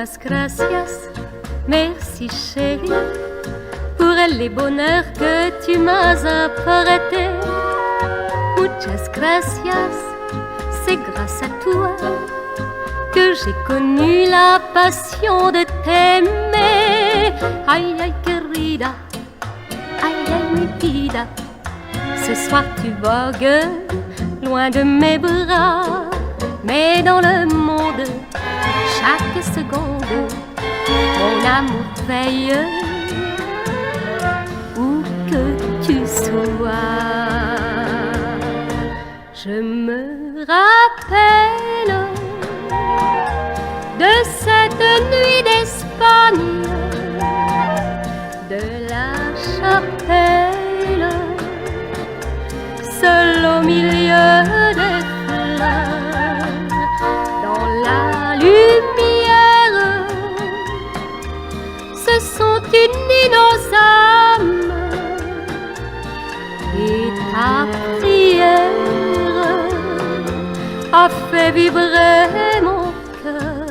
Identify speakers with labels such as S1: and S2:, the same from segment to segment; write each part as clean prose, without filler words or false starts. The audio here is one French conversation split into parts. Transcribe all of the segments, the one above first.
S1: Muchas gracias, merci chérie, pour les bonheurs que tu m'as apportés. Muchas gracias, c'est grâce à toi que j'ai connu la passion de t'aimer. Ay, ay, querida, ay, ay, mi vida. Ce soir tu vogues loin de mes bras, mais dans le monde, chaque seconde, mon amour veille où que tu sois. Je me rappelle de cette nuit d'Espagne, de la chapelle, seul au milieu des fleurs, dans la lumière, se sont unies nos âmes, et ta prière a fait vibrer mon cœur.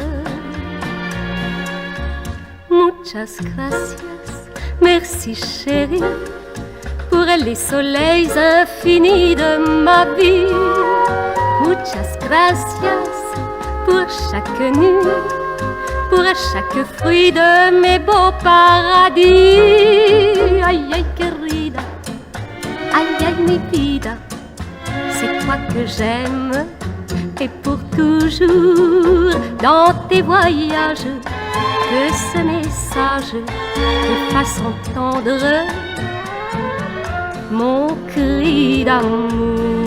S1: Muchas gracias, merci chérie, pour les soleils infinis de ma vie. Muchas gracias pour chaque nuit, pour chaque fruit de mes beaux paradis. Ay, ay, querida, ay, ay, mi vida, c'est toi que j'aime, et pour toujours, dans tes voyages, que ce message te fasse entendre mon cri d'amour.